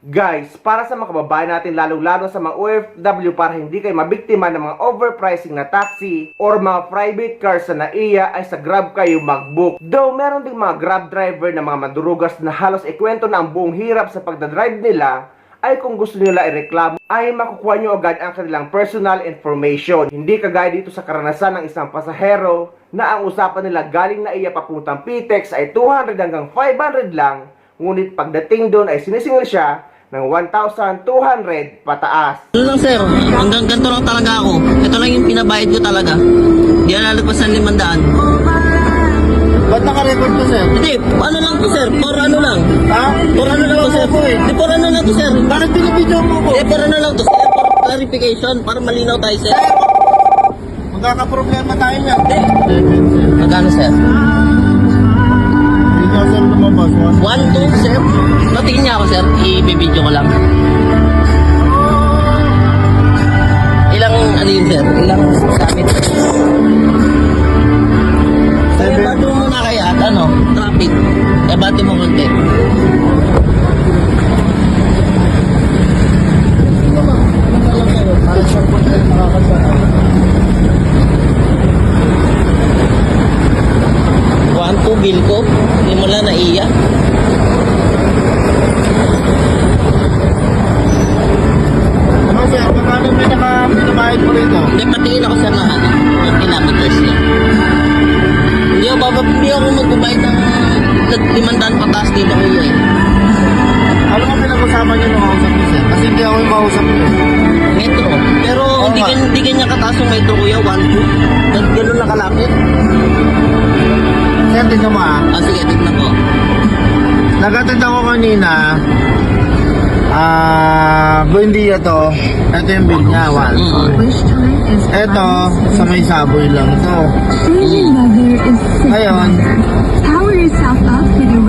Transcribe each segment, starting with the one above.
Guys, para sa mga kababayan natin lalong-lalo sa mga OFW para hindi kayo mabiktima ng mga overpricing na taxi or mga private cars na NAIA ay sa Grab kayo mag-book. Though meron ding mga Grab driver na mga madurugas na halos ikwento na ang buong hirap sa pagdadrive nila, ay kung gusto nila ireklamo ay makukuha nyo agad ang kanilang personal information. Hindi kagaya dito sa karanasan ng isang pasahero na ang usapan nila galing NAIA papuntang PTEX ay 200 hanggang 500 lang, ngunit pagdating doon ay sinisingil siya ng 1,200 pataas. Ano lang sir, hanggang ganito lang talaga ako. Ito lang yung pinabayad ko talaga. Di na lalagpas ng 500. Ba't naka-record ko, sir? Hindi, ano lang to sir, for ano lang. Ha? For ano lang to sir. Hindi, for ano lang to sir. Bakit pinipidyo mo ko? Hindi, for ano lang to sir, for clarification, para malinaw tayo sir. Magkakaproblema tayo niya. Magkano sir? Hindi ka, sir, lumabas. 1, 2 sir. Patingin niya ako sir, i-video ko lang. Ilang, ano yun sir? Ilang gamit? Kaya bato mo muna kaya, ano, traffic. Kaya bato mo konti. Bill ko, hindi mo lang NAIA. Ano, sir? Magkano may naka-pinabayad mo rito? Hindi, patingin ako sa mga kilometers niya. Hindi ako magbabayad ng 500 pataas dito ko eh. Ano nga pinag-usapan niyo nung kausap niyo, sir? Kasi hindi ako yung kausap niyo. Metro. Pero hindi ganyan kataas yung metro kuya, 1, 2. Ganun lang kalapit. Sir, tignan mo ah. Ah, sige, tignan ko. Nagatid ako kanina. Buendia to. Ito yung bill niya, 1. Ito, sa may saboy lang to. Ngayon,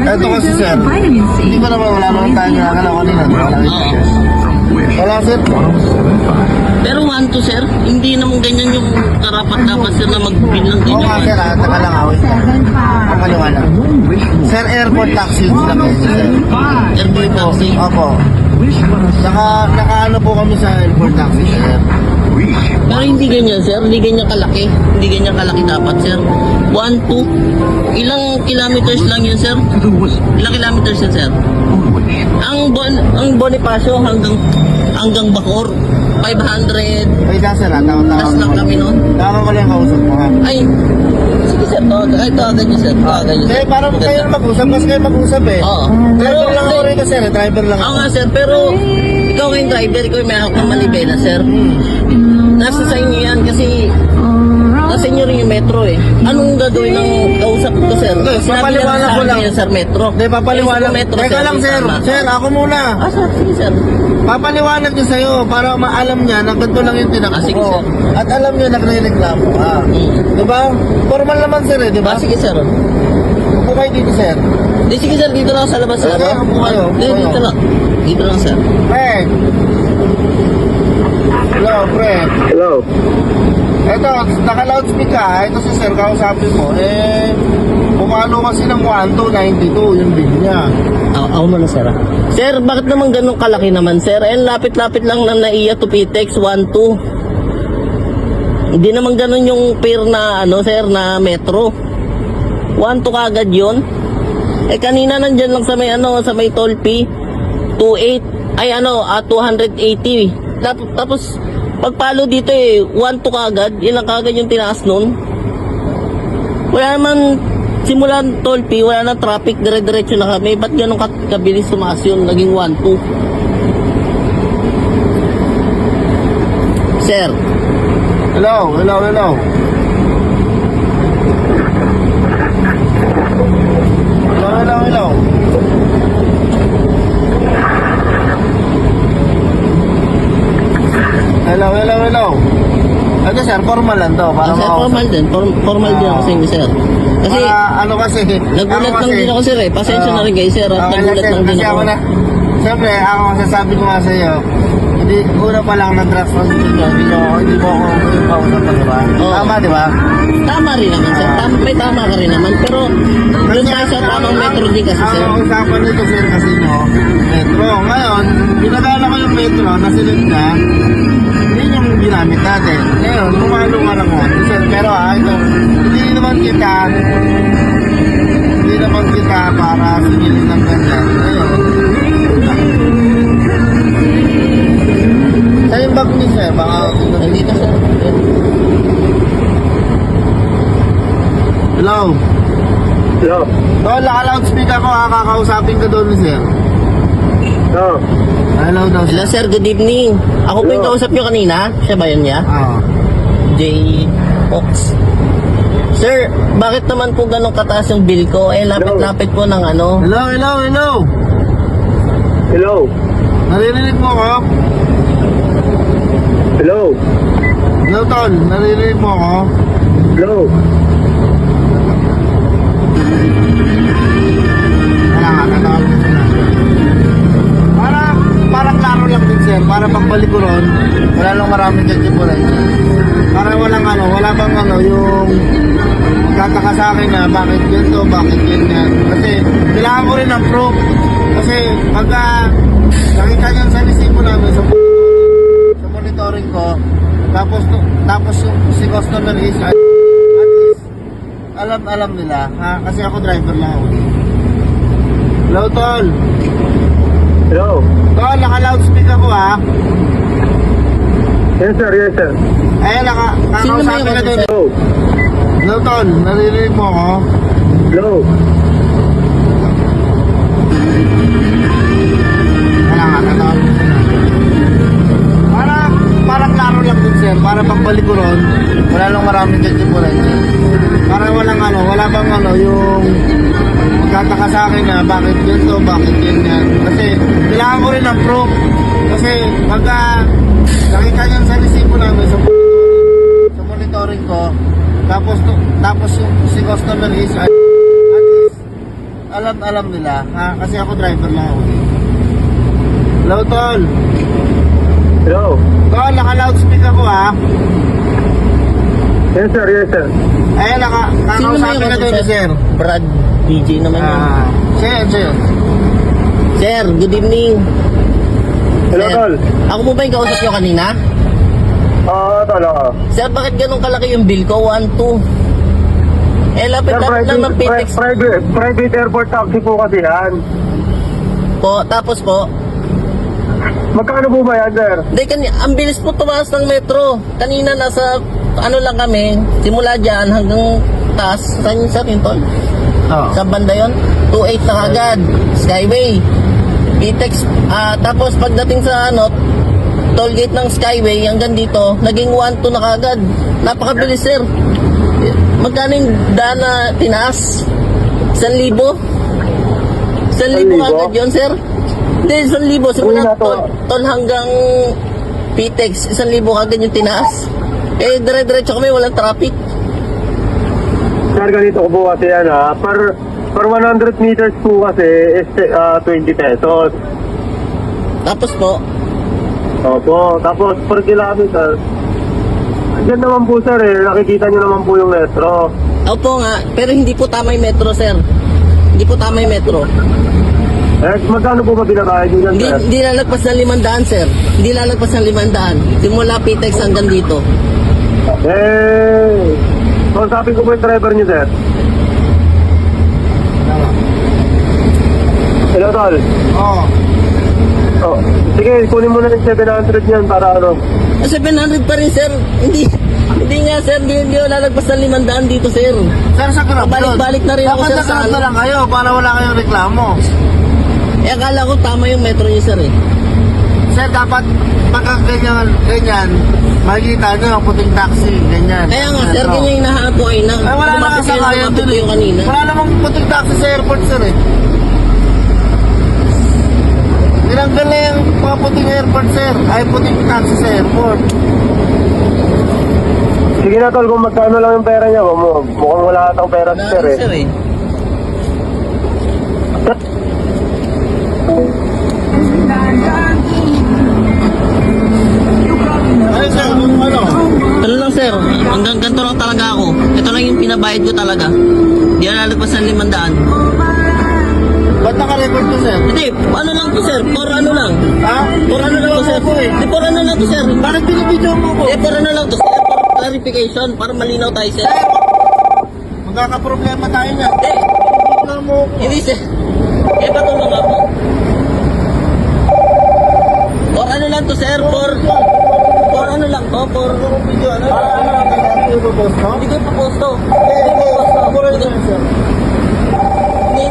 ito kasi sir, hindi ba naman wala naman tayo ginagalaw kanina? Wala sir. Pero 1, 2 sir, hindi naman ganyan yung karapat-dapat sir na mag-bill ng Oo nga ganyan. sir, taka lang awit. Ang kaliwanag. Sir, airport taxi sila kayo sir. Airport taxi. Opo. Naka-ano po kami sa airport taxi sir. Pero hindi ganyan sir, hindi ganyan kalaki. Hindi ganyan kalaki dapat sir. 1, 2, ilang kilometers lang yun sir? Ilang kilometers yun sir? Ang Bonifacio hanggang Bacoor, 500. Wait lang sir ha, tawag Plus lang kami nun. Tawag ko lang yung kausap mo ha. Ay, sige sir, tawagan niyo sir. Tawagan niyo sir. Parang kayo mag-usap, kasi kayo mag-usap eh. Oo. Driver lang ako rito sir, driver lang Oo ako. nga sir, pero ikaw kayong driver, ikaw yung may hawak ng manibela sir. Nasa sa inyo yan kasi nasa inyo rin yung metro eh. Anong gagawin ng kausap ko sir? Hindi, Sinabi na papaliwanag sa ko akin lang. yan sir, metro. Hindi, papaliwanag. Metro, Teka lang sir, tama. sir, ako muna. Ah, sige sir. Papaliwanag niyo sa'yo para maalam niya na ganito lang yung tinakbo Sige, ko. sir. At alam niya nagre-reklamo ka. Diba? Formal naman sir eh, diba? Sige sir. Upo kayo dito sir. Di sige sir, dito lang sa labas sir. Okay, upo kayo. Hindi, dito lang. Dito lang sir. Pre. Hello, pre. Hello. Eto, naka-loudspeak ka. Ito si sir, kausapin mo. Bumalo kasi ng 1,292 yung bill niya. Ako muna sir. Sir, bakit naman ganun kalaki naman sir? Lapit-lapit lang ng NAIA to PTEX 1, 2. Hindi naman ganun yung fare na sir, na metro. 1, 2 kagad yun. Kanina nandyan lang sa may sa may toll fee 28 ay 280. Tapos pagpalo dito 1, 2 kagad, yun lang kagad yung tinaas nun. Wala naman simula toll fee, wala na traffic, dire-diretso na kami. Ba't ganun kabilis tumaas yun? Naging 1, 2. Sir. Hello. Hello. Hello, hello. Hello. Ano sir, formal lang to. Para Sir, formal din. Formal din ako sa inyo, sir. Kasi, ano kasi, nagulat lang din ako, sir eh. Pasensya na rin kayo, sir. At okay, nagulat lang din kasi ako. Siyempre, ako masasabi ko nga sa iyo, hindi, una pa lang nag-draft ko dito, hindi mo ako ipausap na, diba? Oo. Tama, diba? Tama rin naman, sir. May tama ka rin naman. Pero, doon tayo sa tamang metro din kasi, sir. Ang usapan nito, sir, kasi no, metro. Ngayon, nasilip na, yun yung ginamit natin. Ngayon, pumalo ka ng 1, sir. Pero ito, hindi naman kita para singilin ng ganyan. Ngayon, saan yung bag niyo, sir? Baka Nandito sir. hello? Hello. Tol, naka-loudspeaker ko, kakausapin ka doon ni sir. Hello. Hello daw, Hello sir, good evening. Ako po yung kausap nyo kanina. Siya ba yun niya? Ah. J. Ox. Sir, bakit naman po ganun kataas yung bill ko? Eh, lapit-lapit po ng ano. Hello. Hello. Naririnig mo ko? Hello. Hello, Tol. Naririnig mo ko? Hello. Wala nga, natawag ko na. Para klaro lang din, sir. Para pagbalik ko ron, wala lang maraming kakipulan. Para wala bang yung magkataka sa akin na bakit ganito, bakit ganyan. Kasi kailangan ko rin ng proof. Kasi pagka nakita niyan sa resibo namin sa monitoring ko, tapos yung si customer is at least alam nila, ha? Kasi ako driver lang ako. Hello, Tol. Hello. Tol, naka-loudspeaker ko, ha? Yes, sir. Yes, sir. Ayan, Sino kakausapin naman na yung doon. Hello. Hello, Tol. Naririnig mo ako? Hello. Wala nga, natawag ko na. Para klaro lang din, sir. Para pagbalik ko ron, wala lang maraming kakipulan. Para wala bang yung magkataka sa akin na bakit ganito, bakit ganyan. Kasi kailangan ko rin ng proof. Kasi pagka nakita niyan sa resibo namin sa monitoring ko, tapos yung si customer is at least alam nila, ha? Kasi ako driver lang ako. Hello, Tol. Hello. Tol, naka-loudspeaker ko, ha? Yes, sir. Yes, sir. Ayan, Sino naman kakausapin na yung doon, sir. Brad DJ naman yun. Sir. Sir, good evening. Hello, Sir, Tol. ako po ba yung kausap nyo kanina? Oo, Tol. Oo. Sir, bakit ganun kalaki yung bill ko? 1,200. Eh, lapit-lapit lang ng PTEX Private airport taxi po kasi yan. po. Tapos po, Magkano po ba yan, sir? ang bilis po tumaas ng metro. Kanina nasa, lang kami, simula dyan hanggang taas. Saan yun, sir, yun, Tol? Oh. Sa banda yun? 2.8 na kagad. Skyway. PTEX. Tapos pagdating sa toll gate ng Skyway, hanggang dito, naging 1,200 na kagad. Napakabilis, sir. Magkano yung daan na tinaas? 1,000? 1,000 agad yun, sir? Hindi, 1,000. Simula toll hanggang PTEX, 1,000 agad yung tinaas. Eh, dire-diretso kami, walang traffic. Sir, ganito ko po kasi yan ha. Per 100 meters po kasi is 20 pesos. Tapos po, Opo. Tapos per kilometer, andyan naman po sir nakikita nyo naman po yung metro. opo nga, pero hindi po tama yung metro, sir. Hindi po tama yung metro. Magkano po ba binabayad nyo dyan, sir? Hindi lalagpas ng 500, sir. Hindi lalagpas ng 500. Simula PTEX hanggang dito. So sabi ko po yung driver nyo, sir. Hello, Tol. Oh. Oh, sige, kunin mo na yung 700 yan para 700 pa rin, sir. Hindi nga, sir. Hindi lalagpas ng 500 dito, sir. Sir, sa Grab Balik-balik na rin ako, dapat sir, sa sa Grab na lang kayo para wala kayong reklamo. Eh, akala ko tama yung metro niyo, sir, eh. Sir, dapat pagka ganyan, makikita nyo, puting taxi, ganyan. Kaya nga, sir, ganyan yung nahanap ko ay Ay, wala na lumapit kayo, kasakayan lumapit dun ko yung kanina. Wala namang puting taxi sa airport, sir, eh. Tinanggal na yung mga puting airport, sir. Ay, puting taxi sa airport. sige na, Tol, kung magkano lang yung pera niya, mukhang wala atang pera si sir, Sir, eh. Ay, sir, ano? Ano lang, sir, hanggang ganito lang talaga ako. Ito lang yung pinabayad ko talaga. Hindi na lalagpas ng 500. Ba't naka-record to, sir? Hindi, ano lang to, sir? For ano lang? Ha? For ano lang to, sir? eh. Di, for ano lang to, sir? Bakit binibidyo mo ko? Di, for ano lang to, sir? For clarification, para malinaw tayo, sir. Magkakaproblema tayo niya. Hindi. Binibidyo mo ko. Hindi, sir. Eh, patulong ako. For ano lang to, sir? For ano lang to? For... Video, ano? Hindi ko post, no? Hindi ko ipapost to. Burahin mo yan, sir.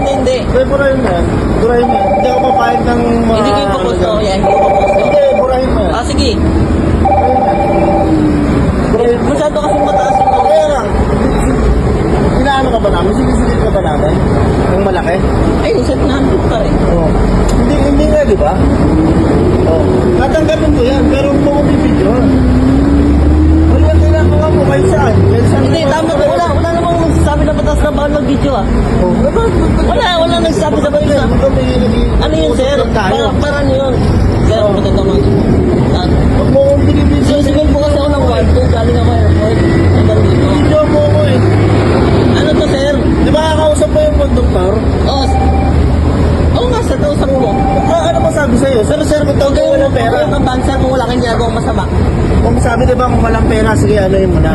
Hindi. Sir, burahin mo yan. Burahin mo yan. Hindi ako papayag ng mga... Hindi ko ipapost to. Yeah, hindi ko ipapost to. Hindi, burahin mo yan. Ah, sige. Masyado kasing mataas yung Kaya lang, inaano ka ba namin? Sinisilip ka ba namin? Yung malaki? Ay, sir, nahanap pa rin. Oo. Hindi nga, di ba? Oo. Tatanggapin ko yan, pero kung mo bibidyo. Ano yung ginagawa mo kahit saan? Hindi, tama to. Wala namang nagsasabi na batas na bawal mag-video ah. Wala nagsasabi sa batas na. Ano yun, sir? Para ano yun? Sir, maganda mo. Huwag mo kong binibidyo. Sisigil po kasi ako ng kwarto. Galing ako airport. Hanggang dito. Video mo ko eh. Ano to, sir? Di ba kakausap mo yung conductor? Oo nga, sir. Kausap mo. Ano ba sabi sa'yo? Sir, kung tawag Okay, mo ng pera. ang bansa kung wala kang ginagawang masama. Kung sabi di ba kung walang pera, sige ano yung muna.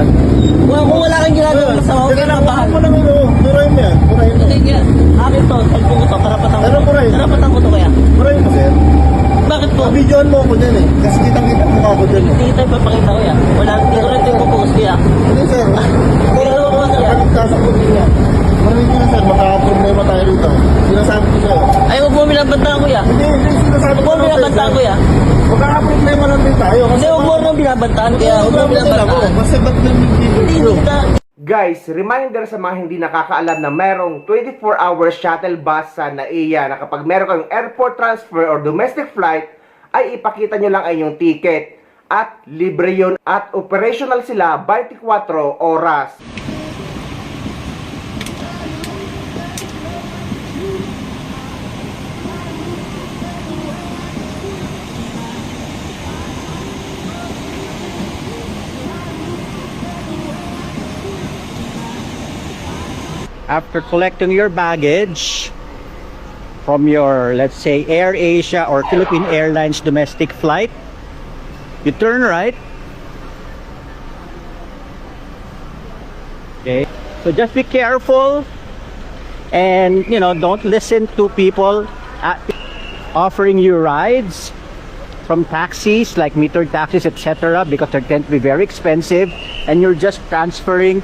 Kung wala kang ginagawang masama, huwag Sige kang lang, mapahal. mo lang ino. Burahin mo yan. Burahin mo. Hindi, akin to. Cellphone ko to. Karapatan ko. Ano, Bray? Karapatan ko to kaya. Burahin mo, sir. Bakit po? Videoan mo ako dyan eh. Kasi kitang-kita mo ako dyan eh. Hindi tayo papakita ko yan. Hindi ko rin ito yung pupost kaya. Hindi, sir. Hindi ko pupost kaya. Sasakot niya. Maraming ko na, sir. Makakaproblema tayo rito. Sinasabi ko sa'yo. Ay, huwag mo binabantaan ko yan. Hindi, sinasabi Huwag ko mo na, sir. binabantaan ko yan. Magkakaproblema lang din tayo. Hindi, huwag mo nang binabantaan kaya. Huwag mo binabantaan. Kasi ba't may Hindi, video? hindi kita. Guys, reminder sa mga hindi nakakaalam na merong 24-hour shuttle bus sa NAIA na kapag meron kayong airport transfer or domestic flight, ay ipakita nyo lang ay yung ticket. At libre yun at operational sila 24 oras. After collecting your baggage from your, let's say, Air Asia or Philippine Airlines domestic flight, you turn right. Okay, so just be careful and, you know, don't listen to people offering you rides from taxis like metered taxis, etc., because they tend to be very expensive and you're just transferring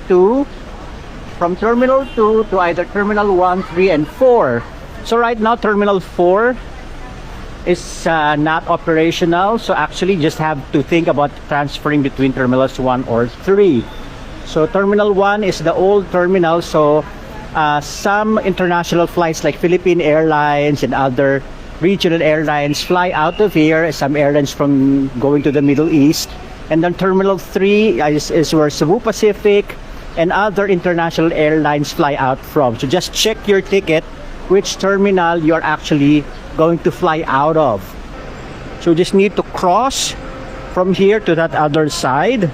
from Terminal 2 to either Terminal 1, 3, and 4. So right now, Terminal 4 is not operational. So actually, just have to think about transferring between Terminals 1 or 3. So Terminal 1 is the old terminal. So some international flights like Philippine Airlines and other regional airlines fly out of here. Some airlines from going to the Middle East. And then Terminal 3 is where Cebu Pacific and other international airlines fly out from. So just check your ticket which terminal you're actually going to fly out of. So you just need to cross from here to that other side.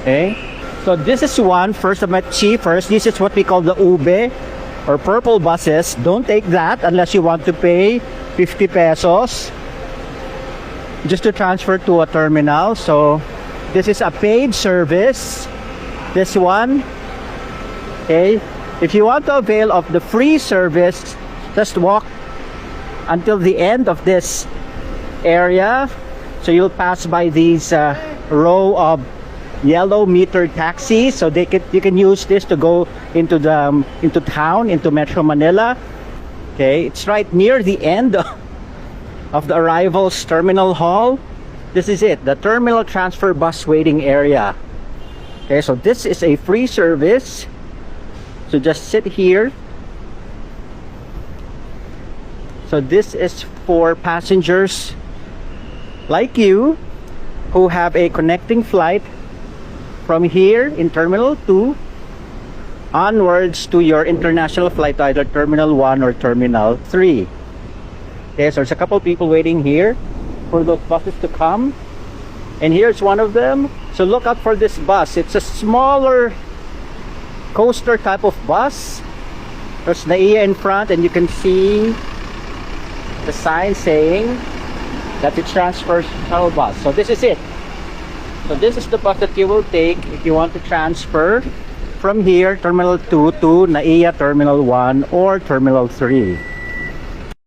Okay, so this is one. First, first, this is what we call the ube or purple buses. Don't take that unless you want to pay 50 pesos just to transfer to a terminal. So this is a paid service. This one, okay, if you want to avail of the free service, just walk until the end of this area. So you'll pass by these row of yellow meter taxis. So you can use this to go into town, into Metro Manila. Okay, it's right near the end of the arrivals terminal hall. This is it, the terminal transfer bus waiting area. Okay, so this is a free service. So just sit here. So this is for passengers like you who have a connecting flight from here in Terminal 2 onwards to your international flight, either Terminal 1 or Terminal 3. Okay, so there's a couple people waiting here for those buses to come. And here's one of them. So look out for this bus. It's a smaller coaster type of bus. There's NAIA in front and you can see the sign saying that it transfers shuttle bus. So this is it. So this is the bus that you will take if you want to transfer from here, Terminal 2 to NAIA Terminal 1 or Terminal 3.